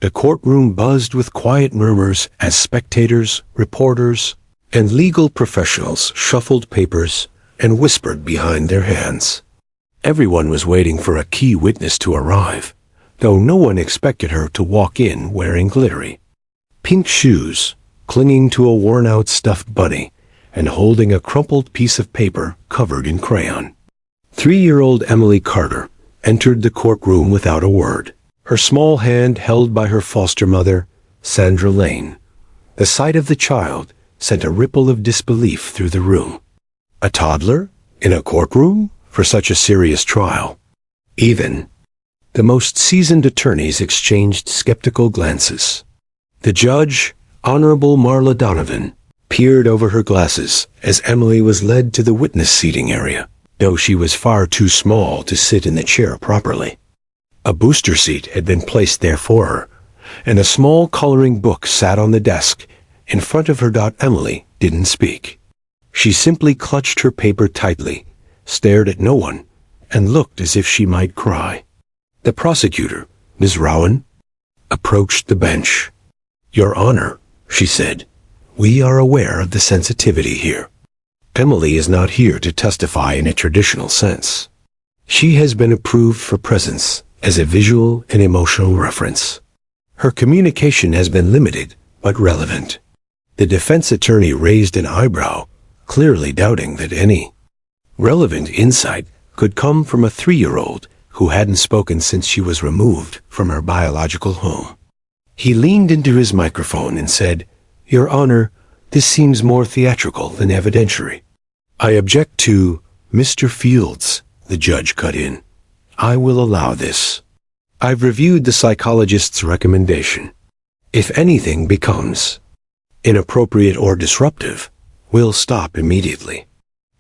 The courtroom buzzed with quiet murmurs as spectators, reporters, and legal professionals shuffled papers and whispered behind their hands. Everyone was waiting for a key witness to arrive, though no one expected her to walk in wearing glittery pink shoes, clinging to a worn-out stuffed bunny, and holding a crumpled piece of paper covered in crayon. 3-year-old Emily Carter entered the courtroom without a word, her small hand held by her foster mother, Sandra Lane. The sight of the child sent a ripple of disbelief through the room. A toddler? In a courtroom? For such a serious trial? Even the most seasoned attorneys exchanged skeptical glances. The judge, Honorable Marla Donovan, peered over her glasses as Emily was led to the witness seating area, though she was far too small to sit in the chair properly. A booster seat had been placed there for her, and a small coloring book sat on the desk in front of her. Emily didn't speak. She simply clutched her paper tightly, stared at no one, and looked as if she might cry. The prosecutor, Ms. Rowan, approached the bench. "Your Honor," she said, "we are aware of the sensitivity here. Emily is not here to testify in a traditional sense. She has been approved for presence as a visual and emotional reference. Her communication has been limited but relevant." The defense attorney raised an eyebrow, clearly doubting that any relevant insight could come from a 3-year-old who hadn't spoken since she was removed from her biological home. He leaned into his microphone and said, "Your Honor, this seems more theatrical than evidentiary." "I object to Mr. Fields," the judge cut in. "I will allow this. I've reviewed the psychologist's recommendation. If anything becomes inappropriate or disruptive, we'll stop immediately."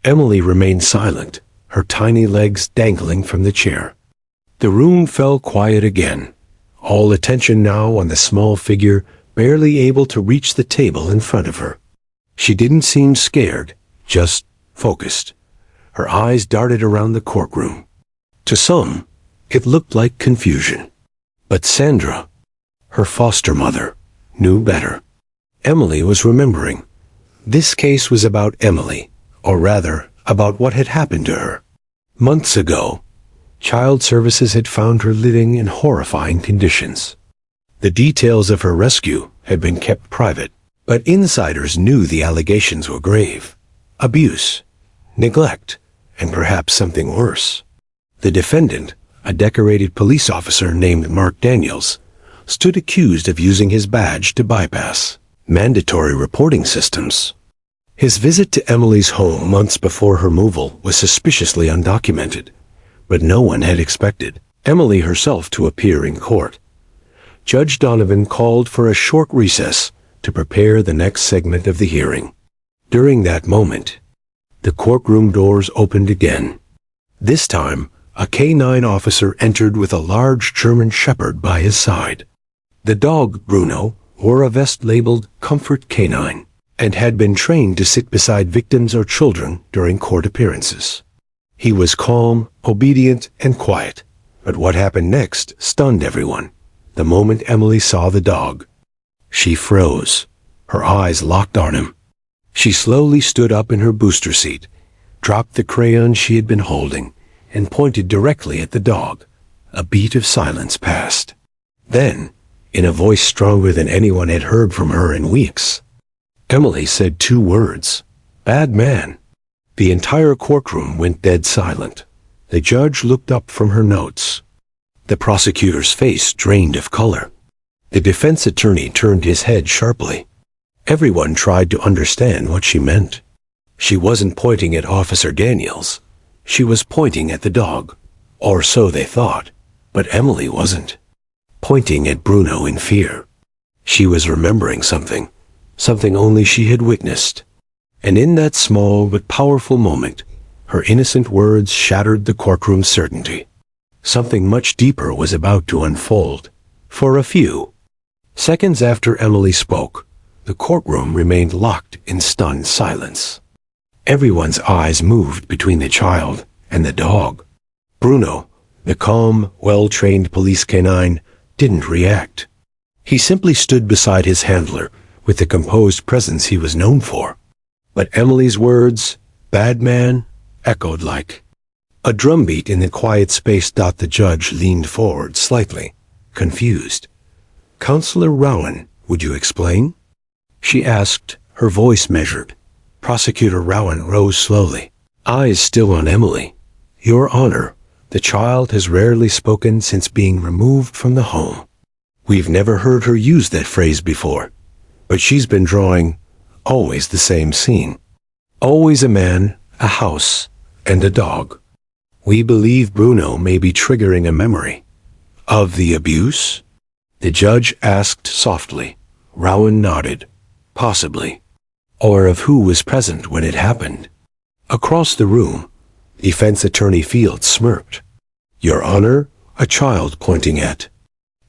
Emily remained silent, her tiny legs dangling from the chair. The room fell quiet again, all attention now on the small figure barely able to reach the table in front of her. She didn't seem scared, just focused. Her eyes darted around the courtroom. To some, it looked like confusion. But Sandra, her foster mother, knew better. Emily was remembering. This case was about Emily, or rather, about what had happened to her. Months ago, Child Services had found her living in horrifying conditions. The details of her rescue had been kept private, but insiders knew the allegations were grave. Abuse, neglect, and perhaps something worse. The defendant, a decorated police officer named Mark Daniels, stood accused of using his badge to bypass mandatory reporting systems. His visit to Emily's home months before her removal was suspiciously undocumented, but no one had expected Emily herself to appear in court. Judge Donovan called for a short recess to prepare the next segment of the hearing. During that moment, the courtroom doors opened again. This time, a K-9 officer entered with a large German Shepherd by his side. The dog, Bruno, wore a vest labeled Comfort K-9 and had been trained to sit beside victims or children during court appearances. He was calm, obedient, and quiet, but what happened next stunned everyone. The moment Emily saw the dog, she froze, her eyes locked on him. She slowly stood up in her booster seat, dropped the crayon she had been holding, and pointed directly at the dog. A beat of silence passed. Then, in a voice stronger than anyone had heard from her in weeks, Emily said 2 words, "Bad man." The entire courtroom went dead silent. The judge looked up from her notes. The prosecutor's face drained of color. The defense attorney turned his head sharply. Everyone tried to understand what she meant. She wasn't pointing at Officer Daniels. She was pointing at the dog, or so they thought, but Emily wasn't. Pointing at Bruno in fear. She was remembering something only she had witnessed. And in that small but powerful moment, her innocent words shattered the courtroom's certainty. Something much deeper was about to unfold. For a few seconds after Emily spoke, the courtroom remained locked in stunned silence. Everyone's eyes moved between the child and the dog. Bruno, the calm, well-trained police canine, didn't react. He simply stood beside his handler with the composed presence he was known for. But Emily's words, "bad man," echoed like a drumbeat in the quiet space. The judge leaned forward slightly, confused. "Counselor Rowan, would you explain?" she asked, her voice measured. Prosecutor Rowan rose slowly, eyes still on Emily. "Your Honor, the child has rarely spoken since being removed from the home. We've never heard her use that phrase before, but she's been drawing always the same scene. Always a man, a house, and a dog. We believe Bruno may be triggering a memory." "Of the abuse?" the judge asked softly. Rowan nodded. "Possibly. Or of who was present when it happened." Across the room, defense attorney Fields smirked. "Your Honor, a child pointing at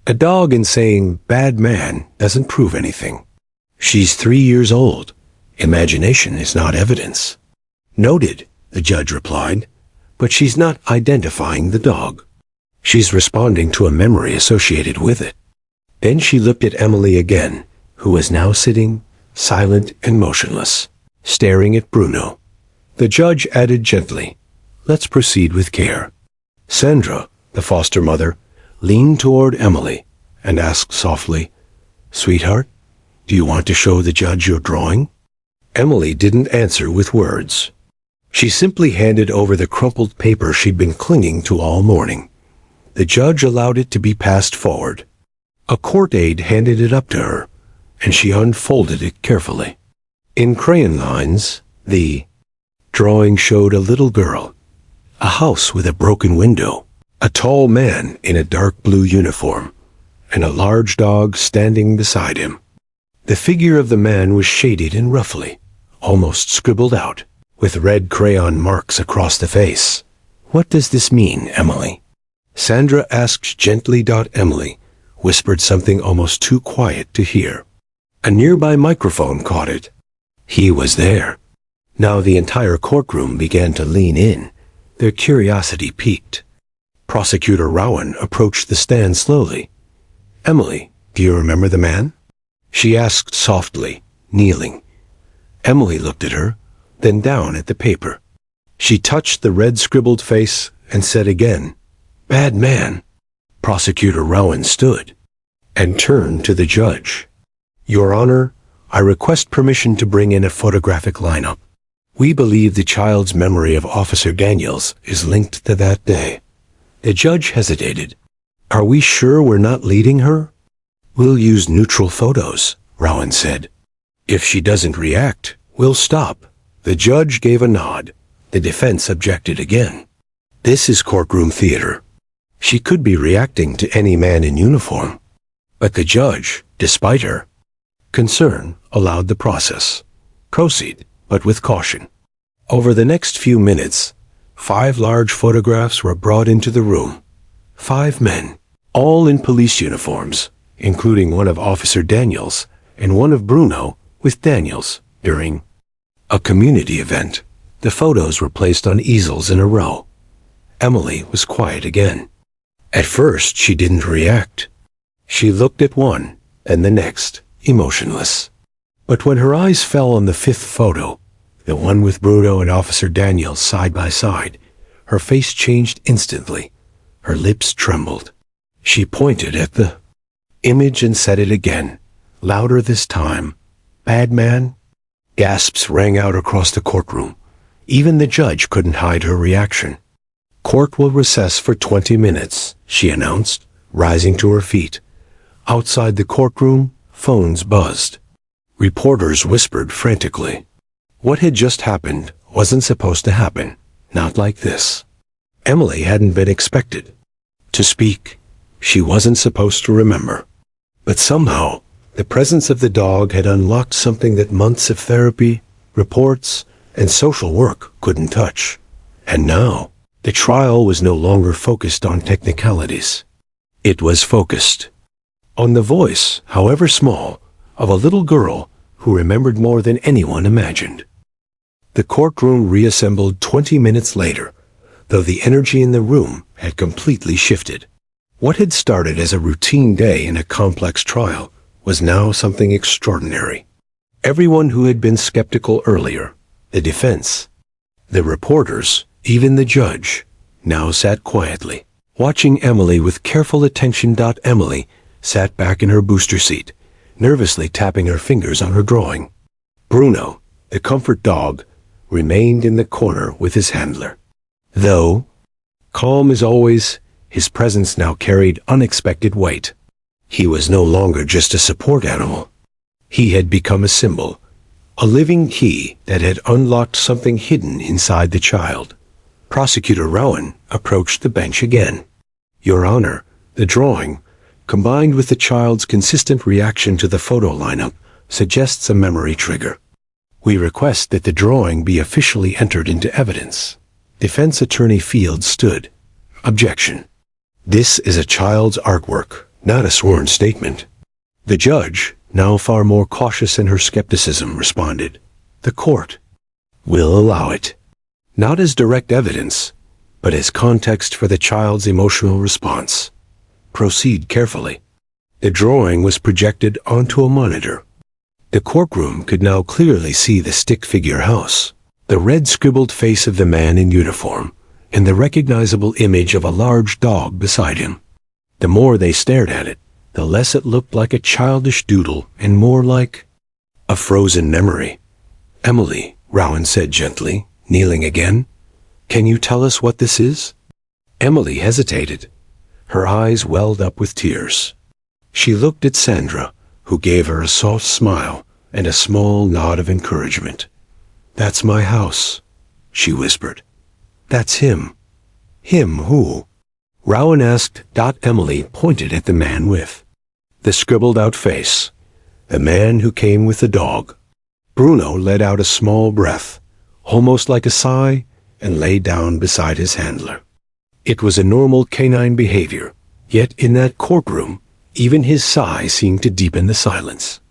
a dog and saying, 'bad man,' doesn't prove anything. She's 3 years old. Imagination is not evidence." "Noted," the judge replied, "but she's not identifying the dog. She's responding to a memory associated with it." Then she looked at Emily again, who was now sitting, silent and motionless, staring at Bruno. The judge added gently, "Let's proceed with care." Sandra, the foster mother, leaned toward Emily and asked softly, "Sweetheart, do you want to show the judge your drawing?" Emily didn't answer with words. She simply handed over the crumpled paper she'd been clinging to all morning. The judge allowed it to be passed forward. A court aide handed it up to her, and she unfolded it carefully. In crayon lines, the drawing showed a little girl, a house with a broken window, a tall man in a dark blue uniform, and a large dog standing beside him. The figure of the man was shaded and roughly, almost scribbled out, with red crayon marks across the face. "What does this mean, Emily?" Sandra asked gently. Emily whispered something almost too quiet to hear. A nearby microphone caught it. He was there. Now the entire courtroom began to lean in. Their curiosity piqued. Prosecutor Rowan approached the stand slowly. "Emily, do you remember the man?" she asked softly, kneeling. Emily looked at her, then down at the paper. She touched the red scribbled face and said again, "Bad man." Prosecutor Rowan stood and turned to the judge. "Your Honor, I request permission to bring in a photographic lineup. We believe the child's memory of Officer Daniels is linked to that day." The judge hesitated. "Are we sure we're not leading her?" "We'll use neutral photos," Rowan said. "If she doesn't react, we'll stop." The judge gave a nod. The defense objected again. "This is courtroom theater. She could be reacting to any man in uniform." But the judge, despite her concern, allowed the process. "Proceed, but with caution." Over the next few minutes, 5 large photographs were brought into the room. 5 men, all in police uniforms, including one of Officer Daniels and one of Bruno with Daniels, during a community event. The photos were placed on easels in a row. Emily was quiet again. At first, she didn't react. She looked at one and the next, emotionless. But when her eyes fell on the 5th photo, the one with Bruno and Officer Daniels side by side, her face changed instantly. Her lips trembled. She pointed at the image and said it again, louder this time. "Bad man?" Gasps rang out across the courtroom. Even the judge couldn't hide her reaction. "Court will recess for 20 minutes, she announced, rising to her feet. Outside the courtroom, phones buzzed. Reporters whispered frantically. What had just happened wasn't supposed to happen, not like this. Emily hadn't been expected to speak. She wasn't supposed to remember. But somehow, the presence of the dog had unlocked something that months of therapy, reports, and social work couldn't touch. And now, the trial was no longer focused on technicalities. It was focused on the voice, however small, of a little girl who remembered more than anyone imagined. The courtroom reassembled 20 minutes later, though the energy in the room had completely shifted. What had started as a routine day in a complex trial was now something extraordinary. Everyone who had been skeptical earlier, the defense, the reporters, even the judge, now sat quietly, watching Emily with careful attention. Emily sat back in her booster seat, nervously tapping her fingers on her drawing. Bruno, the comfort dog, remained in the corner with his handler. Though calm as always, his presence now carried unexpected weight. He was no longer just a support animal. He had become a symbol, a living key that had unlocked something hidden inside the child. Prosecutor Rowan approached the bench again. Your Honor, the drawing, combined with the child's consistent reaction to the photo lineup, suggests a memory trigger. We request that the drawing be officially entered into evidence. Defense Attorney Fields stood. Objection. This is a child's artwork, not a sworn statement. The judge, now far more cautious in her skepticism, responded. The court will allow it, not as direct evidence, but as context for the child's emotional response. Proceed carefully. The drawing was projected onto a monitor. The courtroom could now clearly see the stick figure house, the red scribbled face of the man in uniform, and the recognizable image of a large dog beside him. The more they stared at it, the less it looked like a childish doodle and more like a frozen memory. Emily, Rowan said gently, kneeling again, can you tell us what this is? Emily hesitated. Her eyes welled up with tears. She looked at Sandra, who gave her a soft smile and a small nod of encouragement. That's my house, she whispered. That's him. Him who? Rowan asked. Emily pointed at the man with the scribbled-out face, the man who came with the dog. Bruno let out a small breath, almost like a sigh, and lay down beside his handler. It was a normal canine behavior, yet in that courtroom, even his sigh seemed to deepen the silence.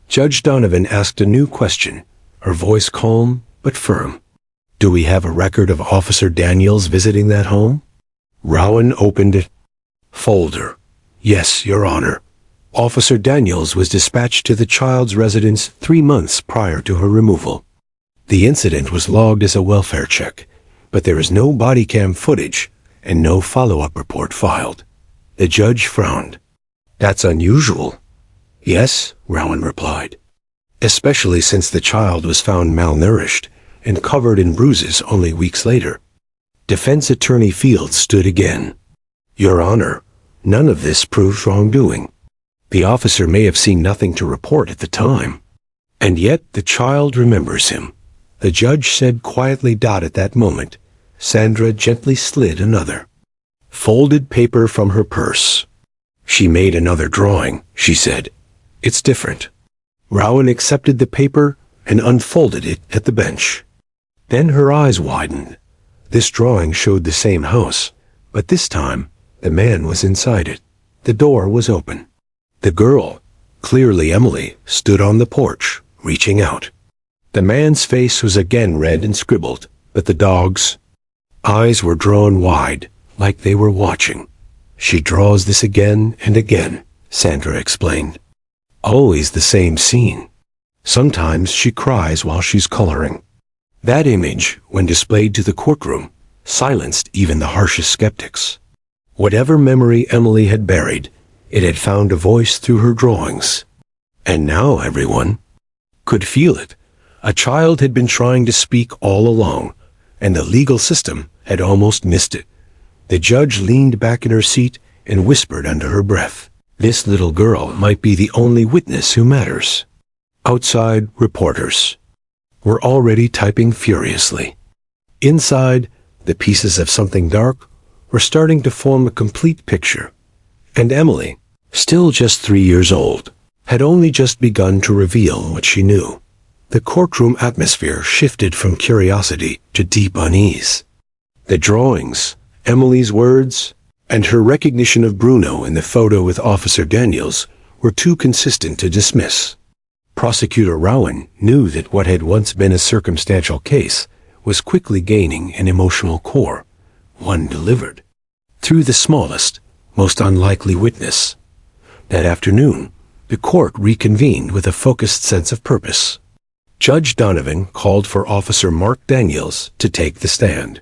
Judge Donovan asked a new question, her voice calm but firm. Do we have a record of Officer Daniels visiting that home? Rowan opened it. Folder. Yes, Your Honor. Officer Daniels was dispatched to the child's residence 3 months prior to her removal. The incident was logged as a welfare check, but there is no body cam footage and no follow-up report filed. The judge frowned. That's unusual. Yes, Rowan replied, especially since the child was found malnourished and covered in bruises only weeks later. Defense Attorney Fields stood again. Your Honor, none of this proves wrongdoing. The officer may have seen nothing to report at the time. And yet the child remembers him. The judge said quietly. At that moment, Sandra gently slid another folded paper from her purse. She made another drawing, she said. It's different. Rowan accepted the paper and unfolded it at the bench. Then her eyes widened. This drawing showed the same house, but this time the man was inside it. The door was open. The girl, clearly Emily, stood on the porch, reaching out. The man's face was again red and scribbled, but the dog's eyes were drawn wide, like they were watching. She draws this again and again, Sandra explained. Always the same scene. Sometimes she cries while she's coloring. That image, when displayed to the courtroom, silenced even the harshest skeptics. Whatever memory Emily had buried, it had found a voice through her drawings. And now everyone could feel it. A child had been trying to speak all along, and the legal system had almost missed it. The judge leaned back in her seat and whispered under her breath, this little girl might be the only witness who matters. Outside, reporters were already typing furiously. Inside, the pieces of something dark were starting to form a complete picture. And Emily, still just 3 years old, had only just begun to reveal what she knew. The courtroom atmosphere shifted from curiosity to deep unease. The drawings, Emily's words, and her recognition of Bruno in the photo with Officer Daniels were too consistent to dismiss. Prosecutor Rowan knew that what had once been a circumstantial case was quickly gaining an emotional core, one delivered through the smallest, most unlikely witness. That afternoon, the court reconvened with a focused sense of purpose. Judge Donovan called for Officer Mark Daniels to take the stand.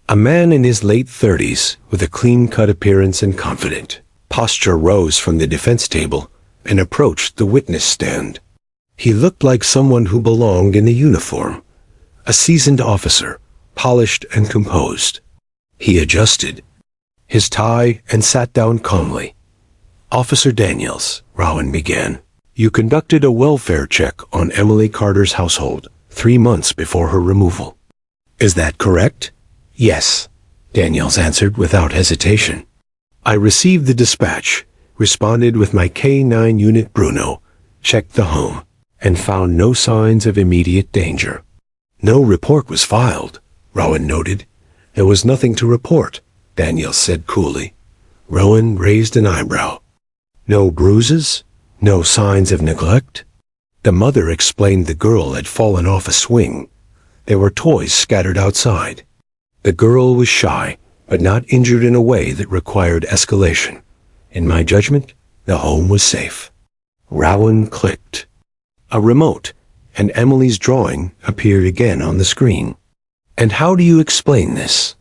A man in his late 30s with a clean-cut appearance and confident posture rose from the defense table and approached the witness stand. He looked like someone who belonged in a uniform, a seasoned officer, polished and composed. He adjusted his tie and sat down calmly. "Officer Daniels," Rowan began, "you conducted a welfare check on Emily Carter's household 3 months before her removal. Is that correct?" "Yes," Daniels answered without hesitation. "I received the dispatch, responded with my K-9 unit Bruno, checked the home, and found no signs of immediate danger." "No report was filed," Rowan noted. "There was nothing to report," Daniels said coolly. Rowan raised an eyebrow. "No bruises? No signs of neglect?" The mother explained the girl had fallen off a swing. There were toys scattered outside. The girl was shy, but not injured in a way that required escalation. In my judgment, the home was safe. Rowan clicked. A remote and Emily's drawing appeared again on the screen. "And how do you explain this?"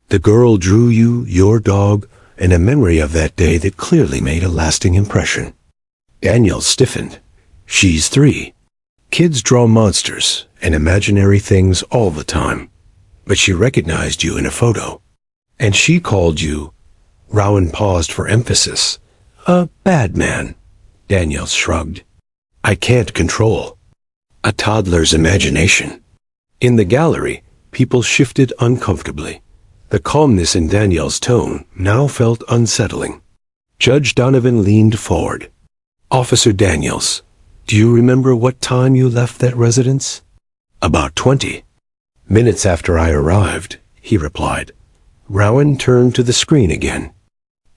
"The girl drew you, your dog, and a memory of that day that clearly made a lasting impression." Daniel stiffened. "She's 3. Kids draw monsters and imaginary things all the time. But she recognized you in a photo. And she called you," Rowan paused for emphasis, "a bad man." Daniels shrugged. "I can't control a toddler's imagination." In the gallery, people shifted uncomfortably. The calmness in Daniel's tone now felt unsettling. Judge Donovan leaned forward. "Officer Daniels, do you remember what time you left that residence?" "About 20 minutes after I arrived," he replied. Rowan turned to the screen again.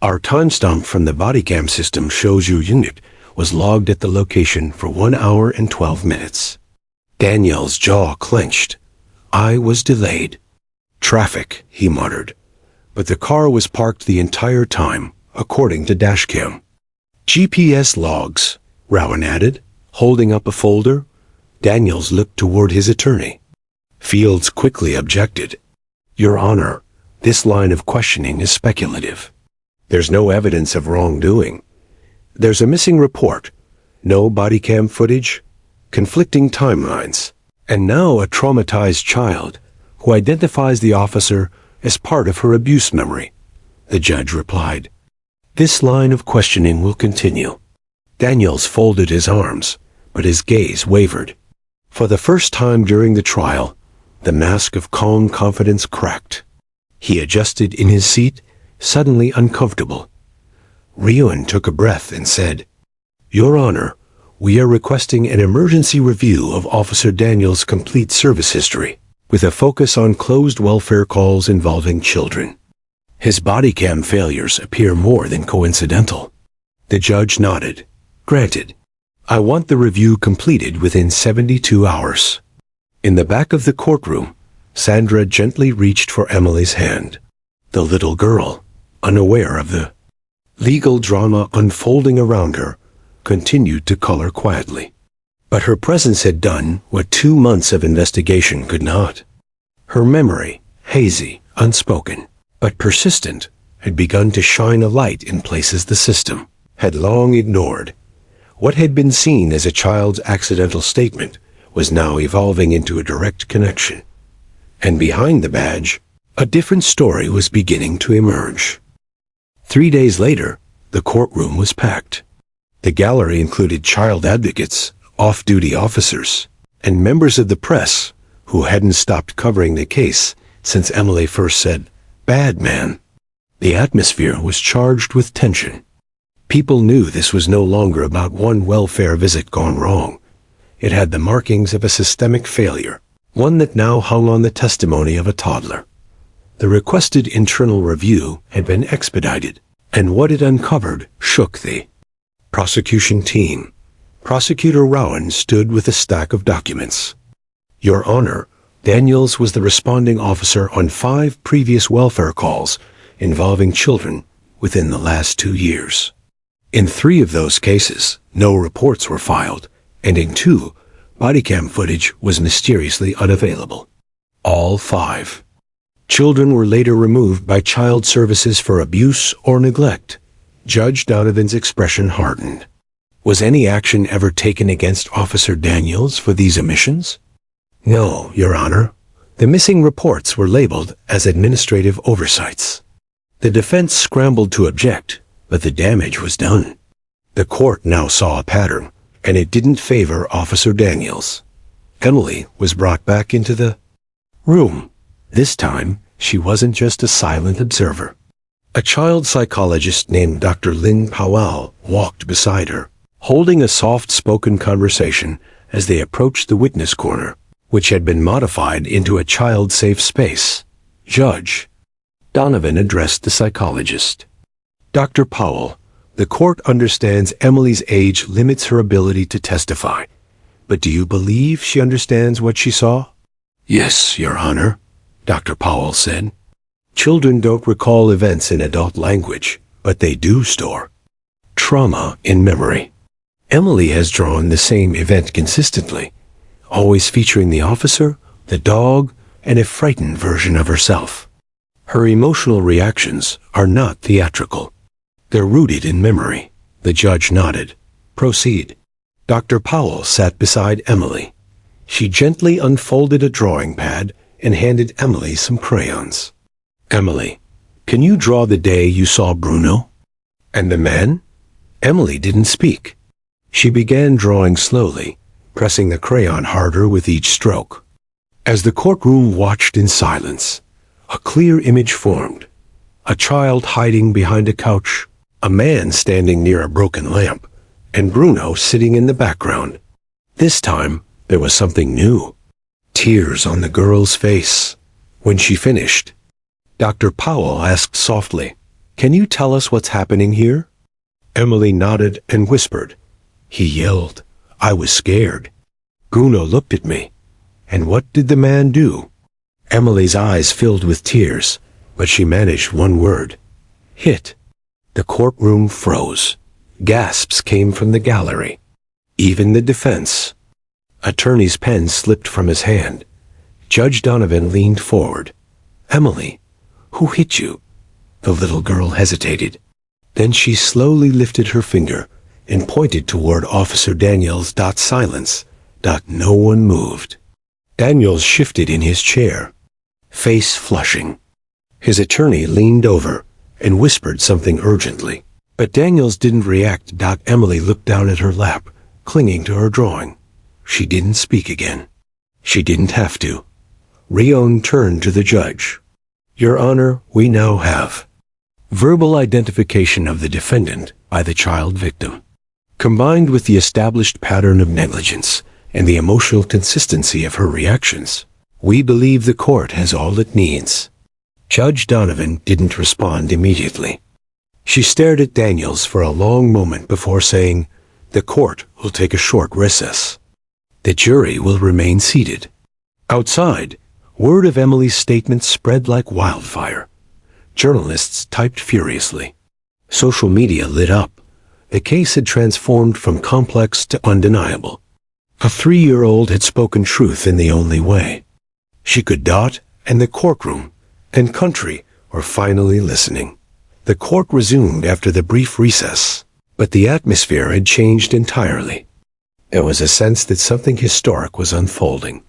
"Our timestamp from the body cam system shows your unit was logged at the location for 1 hour and 12 minutes. Daniel's jaw clenched. "I was delayed." "Traffic," he muttered. "But the car was parked the entire time, according to dashcam." "GPS logs," Rowan added, holding up a folder. Daniels looked toward his attorney. Fields quickly objected. "Your Honor, this line of questioning is speculative. There's no evidence of wrongdoing. There's a missing report, no body cam footage, conflicting timelines, and now a traumatized child who identifies the officer as part of her abuse memory," the judge replied. "This line of questioning will continue." Daniels folded his arms, but his gaze wavered. For the first time during the trial, the mask of calm confidence cracked. He adjusted in his seat, suddenly uncomfortable. Rowan took a breath and said, "Your Honor, we are requesting an emergency review of Officer Daniels' complete service history, with a focus on closed welfare calls involving children. His body cam failures appear more than coincidental." The judge nodded. "Granted. I want the review completed within 72 hours." In the back of the courtroom, Sandra gently reached for Emily's hand. The little girl, unaware of the legal drama unfolding around her, continued to color quietly. But her presence had done what 2 months of investigation could not. Her memory, hazy, unspoken, but persistent, had begun to shine a light in places the system had long ignored. What had been seen as a child's accidental statement was now evolving into a direct connection. And behind the badge, a different story was beginning to emerge. 3 days later, the courtroom was packed. The gallery included child advocates, off-duty officers, and members of the press who hadn't stopped covering the case since Emily first said, "Bad man." The atmosphere was charged with tension. People knew this was no longer about one welfare visit gone wrong. It had the markings of a systemic failure, one that now hung on the testimony of a toddler. The requested internal review had been expedited, and what it uncovered shook the prosecution team. Prosecutor Rowan stood with a stack of documents. "Your Honor, Daniels was the responding officer on 5 previous welfare calls involving children within the last 2 years. In 3 of those cases, no reports were filed, and in 2, body cam footage was mysteriously unavailable. All 5 children were later removed by child services for abuse or neglect. Judge Donovan's expression hardened. Was any action ever taken against Officer Daniels for these omissions? No, Your Honor. The missing reports were labeled as administrative oversights. The defense scrambled to object, but the damage was done. The court now saw a pattern, and it didn't favor Officer Daniels. Emily was brought back into the room. This time, she wasn't just a silent observer. A child psychologist named Dr. Lynn Powell walked beside her, holding a soft-spoken conversation as they approached the witness corner, which had been modified into a child-safe space. Judge Donovan addressed the psychologist. Dr. Powell, the court understands Emily's age limits her ability to testify, but do you believe she understands what she saw? Yes, Your Honor, Dr. Powell said. Children don't recall events in adult language, but they do store trauma in memory. Emily has drawn the same event consistently, always featuring the officer, the dog, and a frightened version of herself. Her emotional reactions are not theatrical. They're rooted in memory. The judge nodded. Proceed. Dr. Powell sat beside Emily. She gently unfolded a drawing pad and handed Emily some crayons. Emily, can you draw the day you saw Bruno? And the man? Emily didn't speak. She began drawing slowly, pressing the crayon harder with each stroke. As the courtroom watched in silence, a clear image formed. A child hiding behind a couch, a man standing near a broken lamp, and Bruno sitting in the background. This time, there was something new. Tears on the girl's face. When she finished, Dr. Powell asked softly, "Can you tell us what's happening here?" Emily nodded and whispered. He yelled. I was scared. Bruno looked at me. And what did the man do? Emily's eyes filled with tears, but she managed one word. Hit. The courtroom froze. Gasps came from the gallery. Even the defense. Attorney's pen slipped from his hand. Judge Donovan leaned forward. Emily, who hit you? The little girl hesitated. Then she slowly lifted her finger and pointed toward Officer Daniels. Silence. No one moved. Daniels shifted in his chair, face flushing. His attorney leaned over and whispered something urgently. But Daniels didn't react. Emily looked down at her lap, clinging to her drawing. She didn't speak again. She didn't have to. Rion turned to the judge. Your Honor, we now have verbal identification of the defendant by the child victim, combined with the established pattern of negligence and the emotional consistency of her reactions. We believe the court has all it needs. Judge Donovan didn't respond immediately. She stared at Daniels for a long moment before saying, The court will take a short recess. The jury will remain seated. Outside, word of Emily's statement spread like wildfire. Journalists typed furiously. Social media lit up. The case had transformed from complex to undeniable. A 3-year-old had spoken truth in the only way. She could dot, and the courtroom and country were finally listening. The court resumed after the brief recess, but the atmosphere had changed entirely. There was a sense that something historic was unfolding.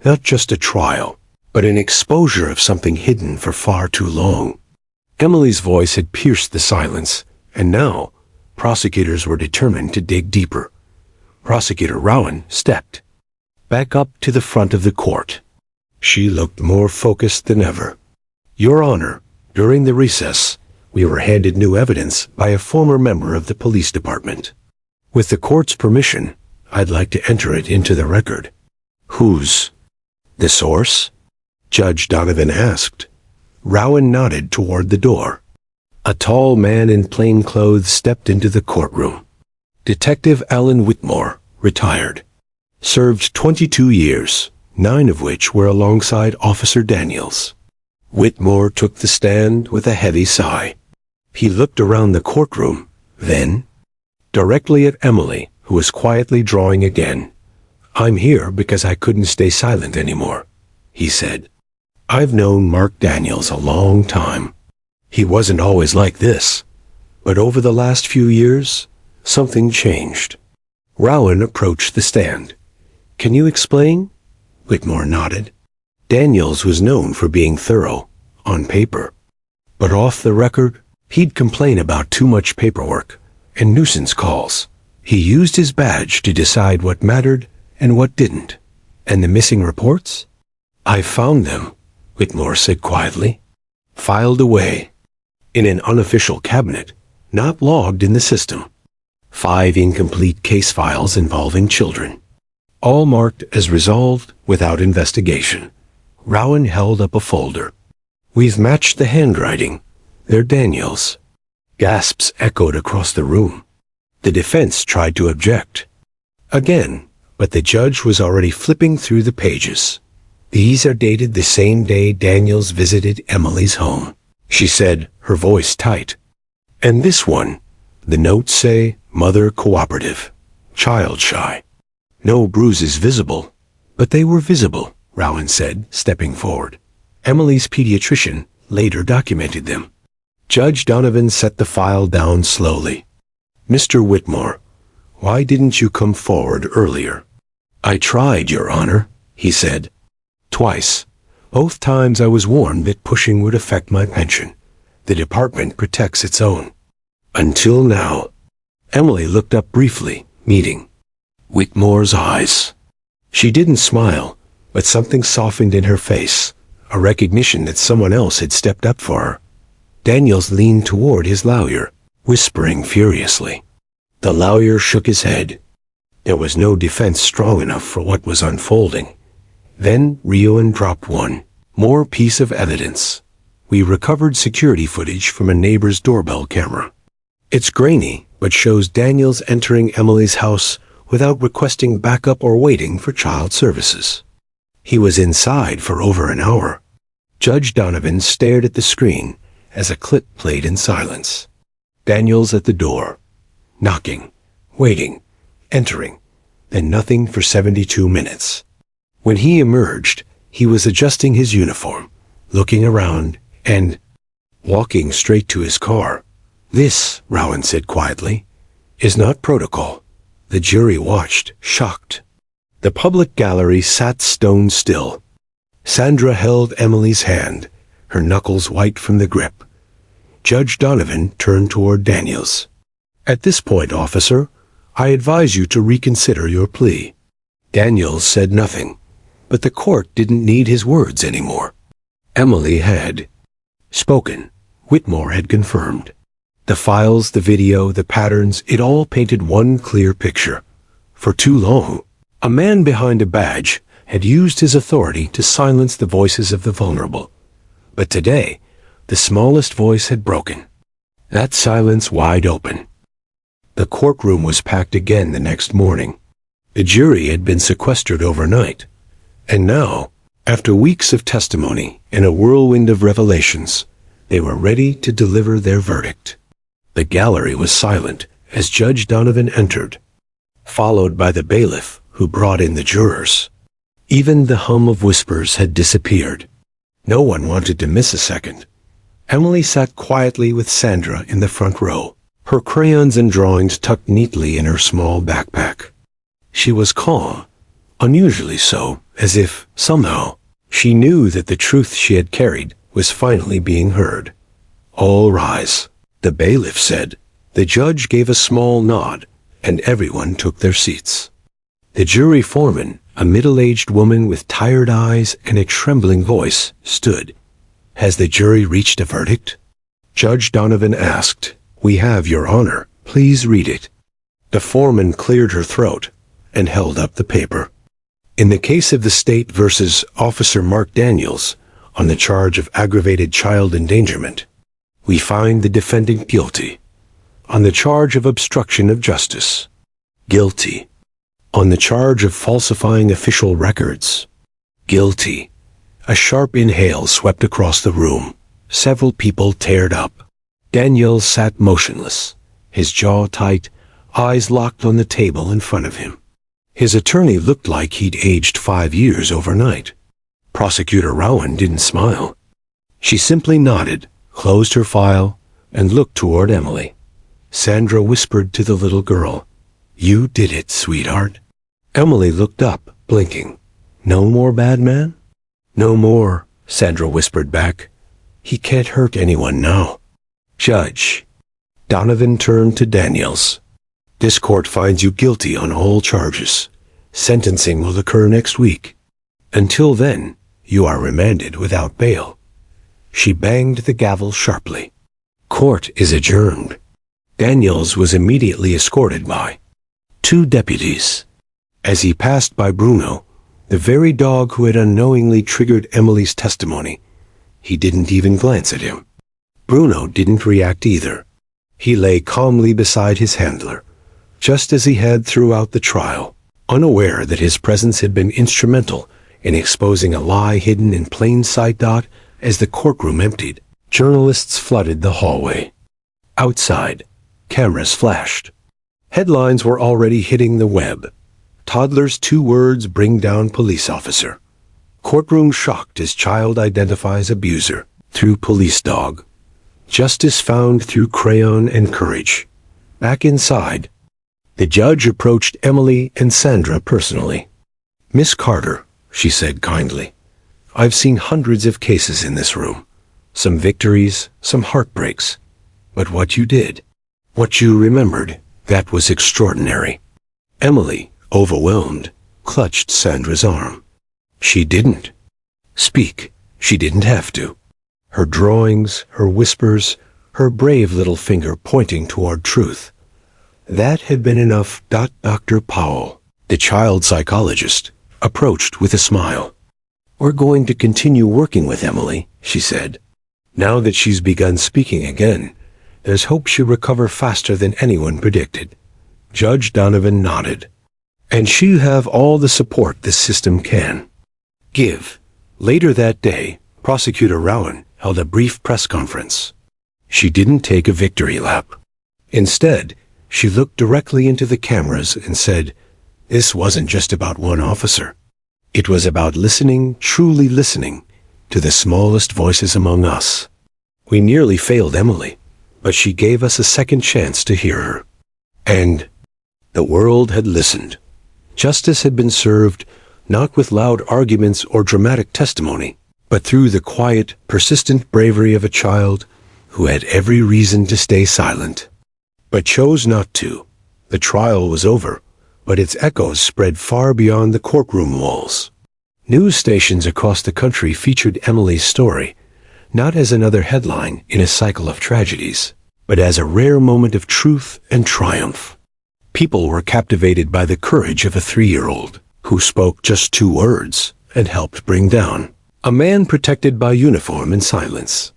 Not just a trial, but an exposure of something hidden for far too long. Emily's voice had pierced the silence, and now prosecutors were determined to dig deeper. Prosecutor Rowan stepped back up to the front of the court. She looked more focused than ever. Your Honor, during the recess, we were handed new evidence by a former member of the police department. With the court's permission, I'd like to enter it into the record. Whose? The source? Judge Donovan asked. Rowan nodded toward the door. A tall man in plain clothes stepped into the courtroom. Detective Alan Whitmore, retired. Served 22 years, 9 of which were alongside Officer Daniels. Whitmore took the stand with a heavy sigh. He looked around the courtroom, then directly at Emily, who was quietly drawing again. "I'm here because I couldn't stay silent anymore," he said. "I've known Mark Daniels a long time. He wasn't always like this, but over the last few years, something changed." Rowan approached the stand. "Can you explain?" Whitmore nodded. Daniels was known for being thorough, on paper. But off the record, he'd complain about too much paperwork and nuisance calls. He used his badge to decide what mattered and what didn't. "And the missing reports?" "I found them," Whitmore said quietly. "Filed away. In an unofficial cabinet, not logged in the system. 5 incomplete case files involving children. All marked as resolved without investigation." Rowan held up a folder. "We've matched the handwriting. They're Daniels." Gasps echoed across the room. The defense tried to object again, but the judge was already flipping through the pages. "These are dated the same day Daniels visited Emily's home," she said, her voice tight. "And this one, the notes say mother cooperative, child shy. No bruises visible." "But they were visible," Rowan said, stepping forward. "Emily's pediatrician later documented them." Judge Donovan set the file down slowly. "Mr. Whitmore, why didn't you come forward earlier?" "I tried, Your Honor," he said. "Twice. Both times I was warned that pushing would affect my pension. The department protects its own. Until now." Emily looked up briefly, meeting Whitmore's eyes. She didn't smile, but something softened in her face, a recognition that someone else had stepped up for her. Daniels leaned toward his lawyer, whispering furiously. The lawyer shook his head. There was no defense strong enough for what was unfolding. Then Rowan dropped one more piece of evidence. "We recovered security footage from a neighbor's doorbell camera. It's grainy, but shows Daniels entering Emily's house without requesting backup or waiting for child services. He was inside for over an hour." Judge Donovan stared at the screen as a clip played in silence. Daniels at the door, knocking, waiting, entering, then nothing for 72 minutes. When he emerged, he was adjusting his uniform, looking around, and walking straight to his car. "This," Rowan said quietly, "is not protocol." The jury watched, shocked. The public gallery sat stone still. Sandra held Emily's hand, her knuckles white from the grip. Judge Donovan turned toward Daniels. "At this point, officer, I advise you to reconsider your plea." Daniels said nothing, but the court didn't need his words anymore. Emily had spoken. Whitmore had confirmed. The files, the video, the patterns, it all painted one clear picture. For too long, a man behind a badge had used his authority to silence the voices of the vulnerable. But today, the smallest voice had broken. That silence wide open. The courtroom was packed again the next morning. The jury had been sequestered overnight. And now, after weeks of testimony and a whirlwind of revelations, they were ready to deliver their verdict. The gallery was silent as Judge Donovan entered, followed by the bailiff who brought in the jurors. Even the hum of whispers had disappeared. No one wanted to miss a second. Emily sat quietly with Sandra in the front row, her crayons and drawings tucked neatly in her small backpack. She was calm, unusually so, as if, somehow, she knew that the truth she had carried was finally being heard. "All rise," the bailiff said. The judge gave a small nod, and everyone took their seats. The jury foreman, a middle-aged woman with tired eyes and a trembling voice, stood. "Has the jury reached a verdict?" Judge Donovan asked. "We have, Your Honor. Please read it." The foreman cleared her throat and held up the paper. "In the case of the state versus Officer Mark Daniels, on the charge of aggravated child endangerment, we find the defendant guilty. On the charge of obstruction of justice, guilty. On the charge of falsifying official records, guilty." A sharp inhale swept across the room. Several people teared up. Daniels sat motionless, his jaw tight, eyes locked on the table in front of him. His attorney looked like he'd aged 5 years overnight. Prosecutor Rowan didn't smile. She simply nodded, closed her file, and looked toward Emily. Sandra whispered to the little girl, "You did it, sweetheart." Emily looked up, blinking. "No more bad man?" "No more," Sandra whispered back. "He can't hurt anyone now." "Judge." Donovan turned to Daniels. "This court finds you guilty on all charges. Sentencing will occur next week. Until then, you are remanded without bail." She banged the gavel sharply. "Court is adjourned." Daniels was immediately escorted by 2 deputies. As he passed by Bruno, the very dog who had unknowingly triggered Emily's testimony, he didn't even glance at him. Bruno didn't react either. He lay calmly beside his handler, just as he had throughout the trial, unaware that his presence had been instrumental in exposing a lie hidden in plain sight. As the courtroom emptied, journalists flooded the hallway. Outside, cameras flashed. Headlines were already hitting the web. Toddler's 2 words bring down police officer. Courtroom shocked as child identifies abuser through police dog. Justice found through crayon and courage. Back inside, the judge approached Emily and Sandra personally. "Miss Carter," she said kindly, "I've seen hundreds of cases in this room. Some victories, some heartbreaks. But what you did, what you remembered, that was extraordinary." Emily, overwhelmed, clutched Sandra's arm. She didn't speak. She didn't have to. Her drawings, her whispers, her brave little finger pointing toward truth. That had been enough. Dr. Powell, the child psychologist, approached with a smile. "We're going to continue working with Emily," she said. "Now that she's begun speaking again, there's hope she'll recover faster than anyone predicted." Judge Donovan nodded. "And she'll have all the support this system can give." Later that day, Prosecutor Rowan held a brief press conference. She didn't take a victory lap. Instead, she looked directly into the cameras and said, "This wasn't just about one officer. It was about listening, truly listening, to the smallest voices among us. We nearly failed Emily, but she gave us a second chance to hear her. And the world had listened. Justice had been served, not with loud arguments or dramatic testimony, but through the quiet, persistent bravery of a child who had every reason to stay silent, but chose not to. The trial was over, but its echoes spread far beyond the courtroom walls. News stations across the country featured Emily's story, not as another headline in a cycle of tragedies, but as a rare moment of truth and triumph. People were captivated by the courage of a 3-year-old who spoke just 2 words and helped bring down a man protected by uniform and silence.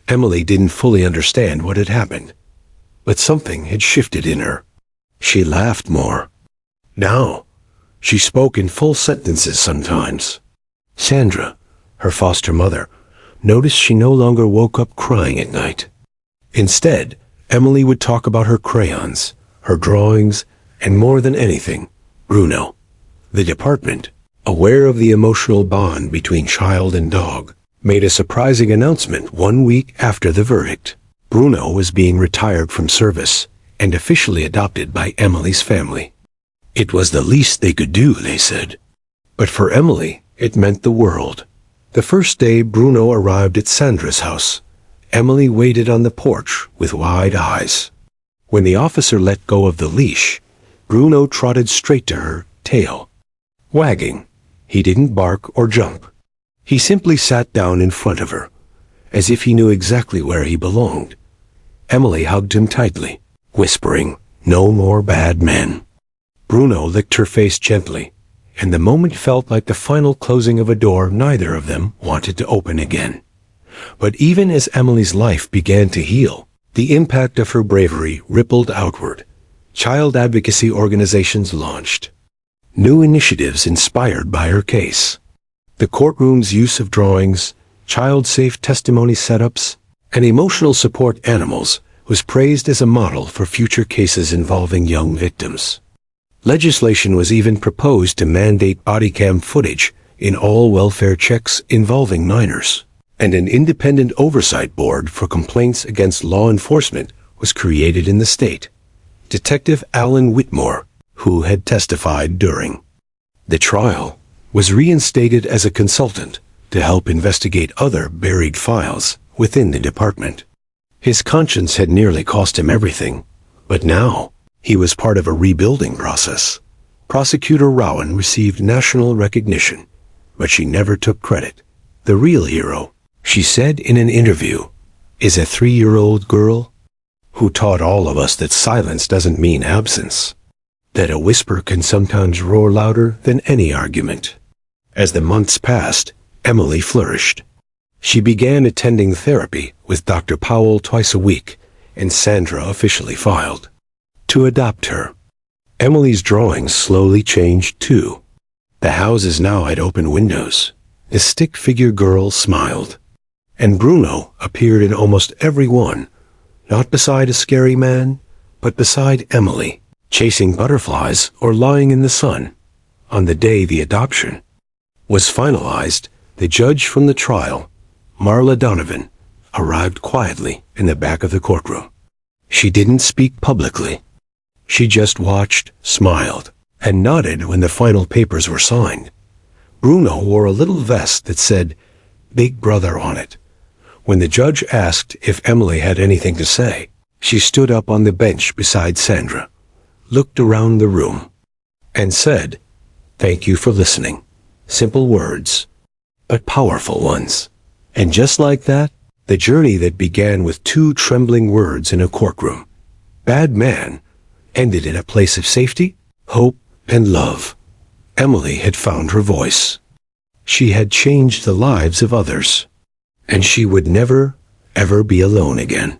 Emily didn't fully understand what had happened, but something had shifted in her. She laughed more. Now, she spoke in full sentences sometimes. Sandra, her foster mother, noticed she no longer woke up crying at night. Instead, Emily would talk about her crayons, her drawings, and more than anything, Bruno. The department, aware of the emotional bond between child and dog, made a surprising announcement 1 week after the verdict. Bruno was being retired from service and officially adopted by Emily's family. It was the least they could do, they said. But for Emily, it meant the world. The first day Bruno arrived at Sandra's house, Emily waited on the porch with wide eyes. When the officer let go of the leash, Bruno trotted straight to her, tail wagging. He didn't bark or jump. He simply sat down in front of her, as if he knew exactly where he belonged. Emily hugged him tightly, whispering, "No more bad men." Bruno licked her face gently, and the moment felt like the final closing of a door neither of them wanted to open again. But even as Emily's life began to heal, the impact of her bravery rippled outward. Child advocacy organizations launched. New initiatives inspired by her case. The courtroom's use of drawings, child-safe testimony setups, and emotional support animals was praised as a model for future cases involving young victims. Legislation was even proposed to mandate body cam footage in all welfare checks involving minors, and an independent oversight board for complaints against law enforcement was created in the state. Detective Alan Whitmore, who had testified during the trial, was reinstated as a consultant to help investigate other buried files within the department. His conscience had nearly cost him everything, but now he was part of a rebuilding process. Prosecutor Rowan received national recognition, but she never took credit. The real hero, she said in an interview, is a 3-year-old girl who taught all of us that silence doesn't mean absence, that a whisper can sometimes roar louder than any argument. As the months passed, Emily flourished. She began attending therapy with Dr. Powell twice a week, and Sandra officially filed to adopt her. Emily's drawings slowly changed too. The houses now had open windows. The stick figure girl smiled, and Bruno appeared in almost every one, not beside a scary man, but beside Emily, chasing butterflies or lying in the sun. On the day the adoption was finalized, the judge from the trial, Marla Donovan, arrived quietly in the back of the courtroom. She didn't speak publicly. She just watched, smiled, and nodded when the final papers were signed. Bruno wore a little vest that said, "Big Brother" on it. When the judge asked if Emily had anything to say, she stood up on the bench beside Sandra, looked around the room, and said, "Thank you for listening." Simple words, but powerful ones. And just like that, the journey that began with 2 trembling words in a courtroom, "Bad man," ended in a place of safety, hope, and love. Emily had found her voice. She had changed the lives of others, and she would never, ever be alone again.